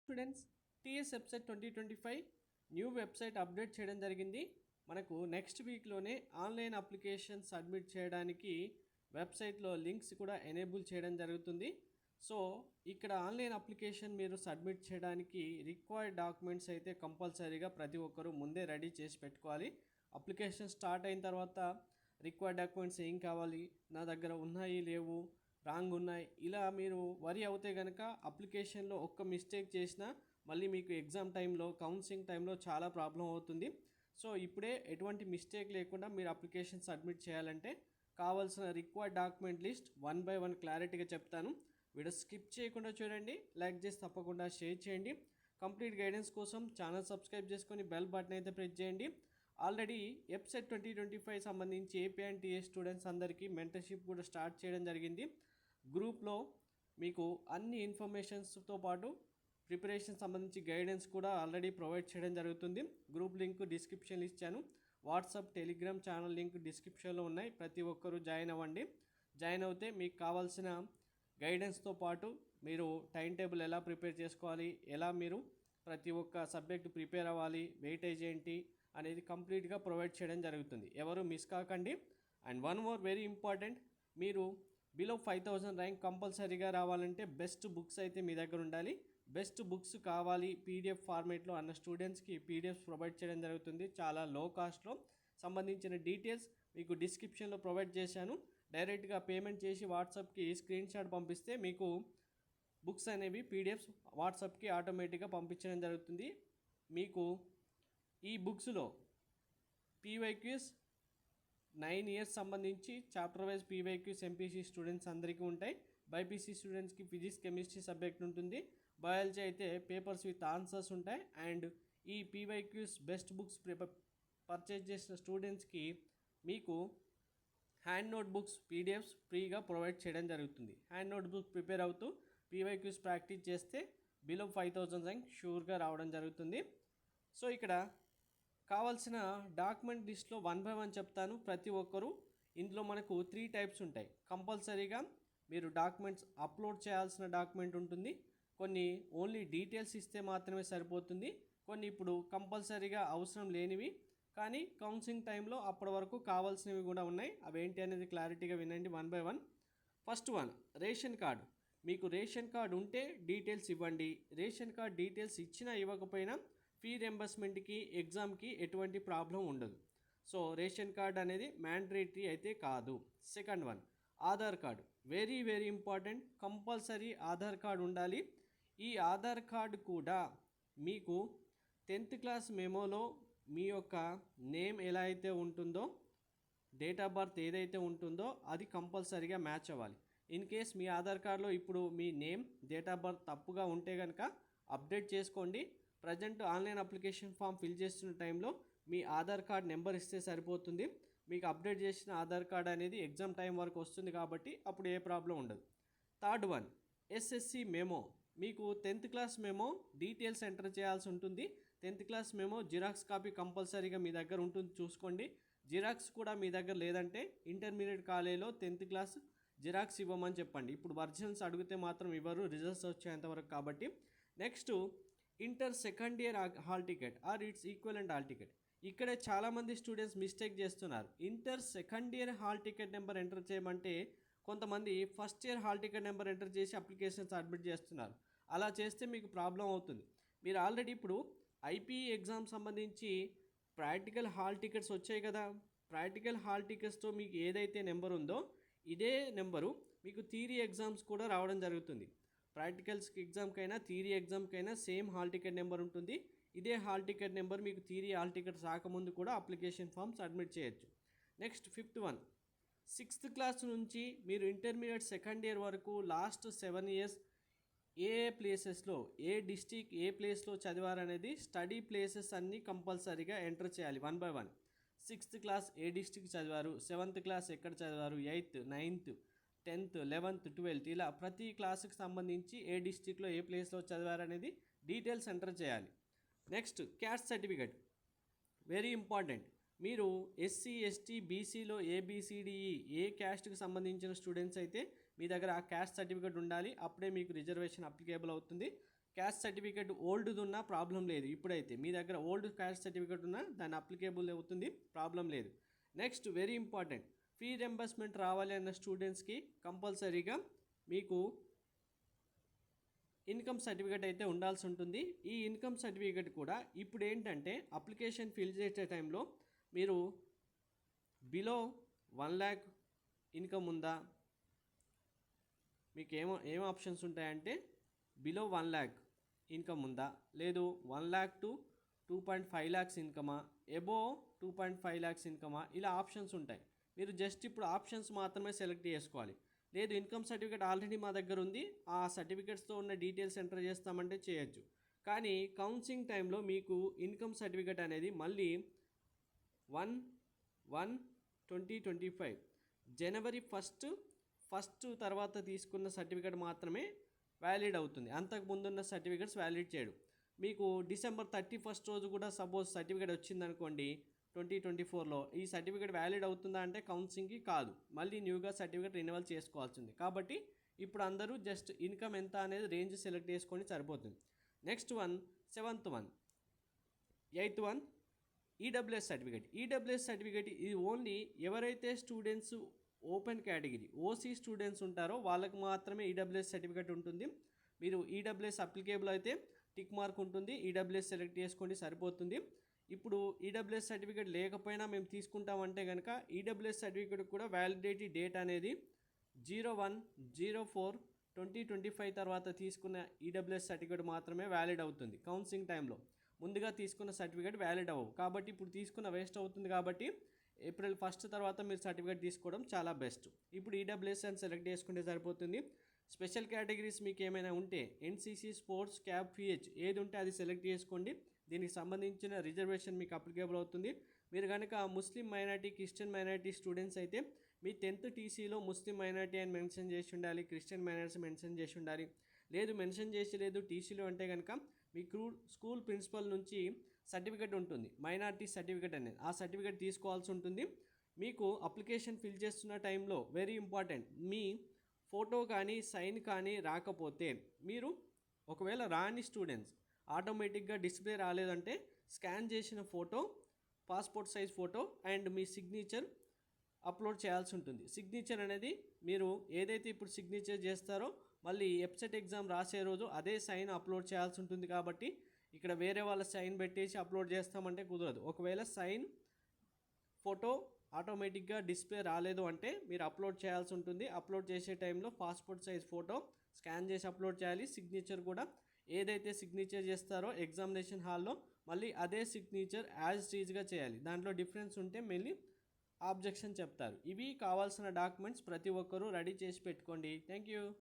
Students TS website 2025 new website update చేయడం జరిగింది. మనకు నెక్స్ట్ వీక్లోనే ఆన్లైన్ అప్లికేషన్ సబ్మిట్ చేయడానికి వెబ్సైట్లో లింక్స్ కూడా ఎనేబుల్ చేయడం జరుగుతుంది. సో ఇక్కడ ఆన్లైన్ అప్లికేషన్ మీరు సబ్మిట్ చేయడానికి రిక్వైర్డ్ డాక్యుమెంట్స్ అయితే కంపల్సరీగా ప్రతి ఒక్కరూ ముందే రెడీ చేసి పెట్టుకోవాలి. అప్లికేషన్ స్టార్ట్ అయిన తర్వాత రిక్వైర్డ్ డాక్యుమెంట్స్ ఏం కావాలి, నా దగ్గర ఉన్నాయి లేవు, రాంగ్ ఉన్నాయి, ఇలా మీరు వరి అవుతే కనుక అప్లికేషన్లో ఒక్క మిస్టేక్ చేసినా మళ్ళీ మీకు ఎగ్జామ్ టైంలో కౌన్సిలింగ్ టైంలో చాలా ప్రాబ్లం అవుతుంది. సో ఇప్పుడే ఎటువంటి మిస్టేక్ లేకుండా మీరు అప్లికేషన్ సబ్మిట్ చేయాలంటే కావాల్సిన రిక్వైర్డ్ డాక్యుమెంట్ లిస్ట్ 1 by 1 క్లారిటీగా చెప్తాను. వీడియో స్కిప్ చేయకుండా చూడండి, లైక్ చేసి తప్పకుండా షేర్ చేయండి. కంప్లీట్ గైడెన్స్ కోసం ఛానల్ సబ్స్క్రైబ్ చేసుకొని బెల్ బటన్ అయితే ప్రెస్ చేయండి. ఆల్రెడీ వెబ్సైట్ 2025 సంబంధించి ఏపీ అండ్ టీఎస్ స్టూడెంట్స్ అందరికీ మెంటర్షిప్ కూడా స్టార్ట్ చేయడం జరిగింది. గ్రూప్లో మీకు అన్ని ఇన్ఫర్మేషన్స్తో పాటు ప్రిపరేషన్ సంబంధించి గైడెన్స్ కూడా ఆల్రెడీ ప్రొవైడ్ చేయడం జరుగుతుంది. గ్రూప్ లింక్ డిస్క్రిప్షన్లో ఇచ్చాను. వాట్సాప్, టెలిగ్రామ్ ఛానల్ లింక్ డిస్క్రిప్షన్లో ఉన్నాయి. ప్రతి ఒక్కరూ జాయిన్ అవ్వండి. జాయిన్ అవుతే మీకు కావాల్సిన గైడెన్స్తో పాటు మీరు టైం టేబుల్ ఎలా ప్రిపేర్ చేసుకోవాలి, ఎలా మీరు ప్రతి ఒక్క సబ్జెక్ట్ ప్రిపేర్ అవ్వాలి, వెయిటేజ్ ఏంటి అనేది కంప్లీట్గా ప్రొవైడ్ చేయడం జరుగుతుంది. ఎవరు మిస్ కాకండి. And one more very important, మీరు బిలో 5000 ర్యాంక్ కంపల్సరీగా రావాలంటే బెస్ట్ బుక్స్ అయితే మీ దగ్గర ఉండాలి. బెస్ట్ బుక్స్ కావాలి పీడిఎఫ్ ఫార్మేట్లో అన్న స్టూడెంట్స్కి పీడిఎఫ్స్ ప్రొవైడ్ చేయడం జరుగుతుంది. చాలా లో కాస్ట్లో సంబంధించిన డీటెయిల్స్ మీకు డిస్క్రిప్షన్లో ప్రొవైడ్ చేశాను. డైరెక్ట్గా పేమెంట్ చేసి వాట్సాప్కి స్క్రీన్ షాట్ పంపిస్తే మీకు బుక్స్ అనేవి పీడిఎఫ్స్ వాట్సాప్కి ఆటోమేటిక్గా పంపించడం జరుగుతుంది. మీకు ఈ బుక్స్లో పీవైక్యూస్ 9 years సంబంధించి chapter wise PYQs MPC students అందరికీ ఉంటాయి. బైపీసీ స్టూడెంట్స్కి ఫిజిక్స్, కెమిస్ట్రీ సబ్జెక్ట్ ఉంటుంది. బయాలజీ అయితే పేపర్స్ విత్ ఆన్సర్స్ ఉంటాయి. అండ్ ఈ పీవైక్యూస్ బెస్ట్ బుక్స్ పర్చేజ్ చేసిన స్టూడెంట్స్కి మీకు హ్యాండ్ నోట్ బుక్స్ పీడిఎఫ్స్ ఫ్రీగా ప్రొవైడ్ చేయడం జరుగుతుంది. హ్యాండ్ నోట్ బుక్ ప్రిపేర్ అవుతూ పీవైక్యూస్ ప్రాక్టీస్ చేస్తే బిలో 5000 ర్యాంక్ షూర్గా రావడం జరుగుతుంది. సో ఇక్కడ కావాల్సిన డాక్యుమెంట్ లిస్ట్లో 1 by 1 చెప్తాను. ప్రతి ఒక్కరూ ఇందులో మనకు 3 types ఉంటాయి. కంపల్సరీగా మీరు డాక్యుమెంట్స్ అప్లోడ్ చేయాల్సిన డాక్యుమెంట్ ఉంటుంది. కొన్ని ఓన్లీ డీటెయిల్స్ ఇస్తే మాత్రమే సరిపోతుంది. కొన్ని ఇప్పుడు కంపల్సరీగా అవసరం లేనివి కానీ కౌన్సిలింగ్ టైంలో అప్పటి వరకు కావాల్సినవి కూడా ఉన్నాయి. అవేంటి అనేది క్లారిటీగా వినండి 1 by 1. First one, ration card. మీకు రేషన్ కార్డు ఉంటే డీటెయిల్స్ ఇవ్వండి. రేషన్ కార్డు డీటెయిల్స్ ఇచ్చినా ఇవ్వకపోయినా ఫీ రింబర్స్మెంట్కి ఎగ్జామ్కి ఎటువంటి ప్రాబ్లం ఉండదు. సో రేషన్ కార్డ్ అనేది మ్యాండేటరీ అయితే కాదు. Second one, Aadhaar card. Very very important, compulsory Aadhaar card ఉండాలి. ఈ ఆధార్ కార్డు కూడా మీకు 10th క్లాస్ మెమోలో మీ యొక్క నేమ్ ఎలా అయితే ఉంటుందో, డేట్ ఆఫ్ బర్త్ ఏదైతే ఉంటుందో అది కంపల్సరీగా మ్యాచ్ అవ్వాలి. ఇన్ కేస్ మీ ఆధార్ కార్డులో ఇప్పుడు మీ నేమ్, డేట్ ఆఫ్ బర్త్ తప్పుగా ఉంటే కనుక అప్డేట్ చేసుకోండి. Present online application form fill చేస్తున్న టైంలో మీ ఆధార్ కార్డ్ నెంబర్ ఇస్తే సరిపోతుంది. మీకు అప్డేట్ చేసిన ఆధార్ కార్డ్ అనేది ఎగ్జామ్ టైం వరకు వస్తుంది కాబట్టి అప్పుడు ఏ ప్రాబ్లం ఉండదు. Third one, SSC memo. మీకు 10th class memo details enter చేయాల్సి ఉంటుంది. 10th class memo xerox copy కంపల్సరీగా మీ దగ్గర ఉంటుంది, చూసుకోండి. జిరాక్స్ కూడా మీ దగ్గర లేదంటే ఇంటర్మీడియట్ కాలేజీలో 10th క్లాస్ జిరాక్స్ ఇవ్వమని చెప్పండి. ఇప్పుడు వర్జన్స్ అడిగితే మాత్రం ఇవ్వరు, రిజల్ట్స్ వచ్చేంతవరకు కాబట్టి. Next, inter second year hall ticket or it's equivalent hall ticket. ఇక్కడ చాలామంది స్టూడెంట్స్ మిస్టేక్ చేస్తున్నారు. Inter second year hall ticket number enter చేయమంటే కొంతమంది first year hall ticket number enter చేసి అప్లికేషన్ సబ్మిట్ చేస్తున్నారు. అలా చేస్తే మీకు ప్రాబ్లం అవుతుంది. మీరు ఆల్రెడీ ఇప్పుడు ఐపీఈ ఎగ్జామ్ సంబంధించి ప్రాక్టికల్ హాల్ టికెట్స్ వచ్చాయి కదా. ప్రాక్టికల్ హాల్ టికెట్స్తో మీకు ఏదైతే నెంబర్ ఉందో ఇదే నెంబరు మీకు థియరీ ఎగ్జామ్స్ కూడా రావడం జరుగుతుంది. ప్రాక్టికల్స్ ఎగ్జామ్కైనా థియరీ ఎగ్జామ్కైనా సేమ్ హాల్ టికెట్ నెంబర్ ఉంటుంది. ఇదే హాల్ టికెట్ నెంబర్ మీకు థియరీ హాల్ టికెట్ రాకముందు కూడా అప్లికేషన్ ఫామ్ సబ్మిట్ చేయొచ్చు. Next fifth one, 6th class నుంచి మీరు ఇంటర్మీడియట్ సెకండ్ ఇయర్ వరకు లాస్ట్ 7 years ఏ ప్లేసెస్లో, ఏ డిస్టిక్, ఏ ప్లేస్లో చదివారనేది స్టడీ ప్లేసెస్ అన్నీ కంపల్సరీగా ఎంటర్ చేయాలి 1 by 1. 6th class A district చదివారు, 7th క్లాస్ ఎక్కడ చదివారు, 8th, 9th, 10th, 11th, 12th ఇలా ప్రతి క్లాస్కి సంబంధించి ఏ డిస్టిక్లో ఏ ప్లేస్లో చదివారనేది డీటెయిల్స్ ఎంటర్ చేయాలి. Next, caste certificate very important. మీరు ఎస్సీ, ఎస్టీ, బీసీలో ఏబిసిడిఈ ఏ క్యాస్ట్కి సంబంధించిన స్టూడెంట్స్ అయితే మీ దగ్గర ఆ క్యాస్ట్ సర్టిఫికేట్ ఉండాలి. అప్పుడే మీకు రిజర్వేషన్ అప్లికేబుల్ అవుతుంది. క్యాస్ట్ సర్టిఫికేట్ ఓల్డ్ది ఉన్నా ప్రాబ్లం లేదు. ఇప్పుడైతే మీ దగ్గర ఓల్డ్ క్యాస్ట్ సర్టిఫికేట్ ఉన్నా దాన్ని అప్లికేబుల్ అవుతుంది, ప్రాబ్లం లేదు. Next very important, fee reimbursement రావాలి అన్న స్టూడెంట్స్కి కంపల్సరీగా మీకు ఇన్కమ్ సర్టిఫికేట్ అయితే ఉండాల్సి ఉంటుంది. ఈ ఇన్కమ్ సర్టిఫికేట్ కూడా ఇప్పుడు ఏంటంటే అప్లికేషన్ ఫిల్ చేసే టైంలో మీరు బిలో 1 lakh ఇన్కమ్ ఉందా, మీకు ఏం ఆప్షన్స్ ఉంటాయంటే బిలో 1 lakh ఇన్కమ్ ఉందా, లేదు 1 lakh టు 2.5 lakhs ఇన్కమా, ఎబోవ్ 2.5 lakhs ఇన్కమా, ఇలా ఆప్షన్స్ ఉంటాయి. మీరు జస్ట్ ఇప్పుడు ఆప్షన్స్ మాత్రమే సెలెక్ట్ చేసుకోవాలి. లేదు ఇన్కమ్ సర్టిఫికేట్ ఆల్రెడీ మా దగ్గర ఉంది, ఆ సర్టిఫికేట్స్తో ఉన్న డీటెయిల్స్ ఎంటర్ చేస్తామంటే చేయొచ్చు. కానీ కౌన్సిలింగ్ టైంలో మీకు ఇన్కమ్ సర్టిఫికేట్ అనేది మళ్ళీ 1/1/2025 జనవరి ఫస్ట్ తర్వాత తీసుకున్న సర్టిఫికేట్ మాత్రమే వ్యాలిడ్ అవుతుంది. అంతకు ముందున్న సర్టిఫికేట్స్ వ్యాలిడ్ చేయడు. మీకు December 31 రోజు కూడా సపోజ్ సర్టిఫికేట్ వచ్చిందనుకోండి 2024లో, ఈ సర్టిఫికేట్ వ్యాలిడ్ అవుతుందా అంటే కౌన్సిలింగ్కి కాదు, మళ్ళీ న్యూగా సర్టిఫికేట్ రెన్యువల్ చేసుకోవాల్సింది. కాబట్టి ఇప్పుడు అందరూ జస్ట్ ఇన్కమ్ ఎంత అనేది రేంజ్ సెలెక్ట్ చేసుకొని సరిపోతుంది. Next one, 7th one, 8th one, EWS certificate. EWS certificate ఇది ఓన్లీ ఎవరైతే students open category OC students ఉంటారో వాళ్ళకి మాత్రమే ఈడబ్ల్యూఎస్ సర్టిఫికేట్ ఉంటుంది. మీరు ఈడబ్ల్యూఎస్ అప్లికేబుల్ అయితే టిక్ మార్క్ ఉంటుంది, ఈడబ్ల్యూఎస్ సెలెక్ట్ చేసుకోండి సరిపోతుంది. ఇప్పుడు ఈడబ్ల్యూఎస్ సర్టిఫికేట్ లేకపోయినా మేము తీసుకుంటామంటే కనుక ఈడబ్ల్యూఎస్ సర్టిఫికేట్ కూడా వ్యాలిడిటీ డేట్ అనేది 01/04/2025 తర్వాత తీసుకున్న ఈడబ్ల్యూఎస్ సర్టిఫికేట్ మాత్రమే వ్యాలిడ్ అవుతుంది. కౌన్సిలింగ్ టైంలో ముందుగా తీసుకున్న సర్టిఫికేట్ వ్యాలిడ్ అవ్వవు, కాబట్టి ఇప్పుడు తీసుకున్న వేస్ట్ అవుతుంది. కాబట్టి April 1 తర్వాత మీరు సర్టిఫికేట్ తీసుకోవడం చాలా బెస్ట్. ఇప్పుడు ఈడబ్ల్యూఎస్ అని సెలెక్ట్ చేసుకుంటే సరిపోతుంది. స్పెషల్ కేటగిరీస్ మీకు ఏమైనా ఉంటే ఎన్సీసీ, స్పోర్ట్స్, క్యాబ్, పిహెచ్ ఏది ఉంటే అది సెలెక్ట్ చేసుకోండి. దీనికి సంబంధించిన రిజర్వేషన్ మీకు అప్లికేబుల్ అవుతుంది. మీరు కనుక ముస్లిం మైనారిటీ, క్రిస్టియన్ మైనారిటీ స్టూడెంట్స్ అయితే మీ 10th టీసీలో ముస్లిం మైనారిటీ అని మెన్షన్ చేసి ఉండాలి, క్రిస్టియన్ మైనారిటీ మెన్షన్ చేసి ఉండాలి. లేదు మెన్షన్ చేసి లేదు టీసీలో అంటే కనుక మీ స్కూల్ ప్రిన్సిపల్ నుంచి సర్టిఫికేట్ ఉంటుంది, మైనారిటీ సర్టిఫికేట్ అనేది, ఆ సర్టిఫికేట్ తీసుకోవాల్సి ఉంటుంది. మీకు అప్లికేషన్ ఫిల్ చేస్తున్న టైంలో వెరీ ఇంపార్టెంట్, మీ ఫోటో కానీ సైన్ కానీ రాకపోతే, మీరు ఒకవేళ రాని స్టూడెంట్స్ ఆటోమేటిక్గా డిస్ప్లే రాలేదంటే స్కాన్ చేసిన photo, passport size photo and me signature upload చేయాల్సి ఉంటుంది. సిగ్నేచర్ అనేది మీరు ఏదైతే ఇప్పుడు సిగ్నేచర్ చేస్తారో మళ్ళీ వెబ్సైట్ ఎగ్జామ్ రాసే రోజు అదే సైన్ అప్లోడ్ చేయాల్సి ఉంటుంది. కాబట్టి ఇక్కడ వేరే వాళ్ళ సైన్ పెట్టేసి అప్లోడ్ చేస్తామంటే కుదరదు. ఒకవేళ సైన్ ఫోటో ఆటోమేటిక్గా డిస్ప్లే రాలేదు అంటే మీరు అప్లోడ్ చేయాల్సి ఉంటుంది. అప్లోడ్ చేసే టైంలో పాస్పోర్ట్ సైజ్ ఫోటో స్కాన్ చేసి అప్లోడ్ చేయాలి. సిగ్నేచర్ కూడా ఏదైతే సిగ్నేచర్ చేస్తారో ఎగ్జామినేషన్ హాల్లో మళ్ళీ అదే సిగ్నేచర్ యాజ్ టీజ్గా చేయాలి. దాంట్లో డిఫరెన్స్ ఉంటే మళ్ళీ ఆబ్జెక్షన్ చెప్తారు. ఇవి కావాల్సిన డాక్యుమెంట్స్ ప్రతి ఒక్కరూ రెడీ చేసి పెట్టుకోండి. Thank you.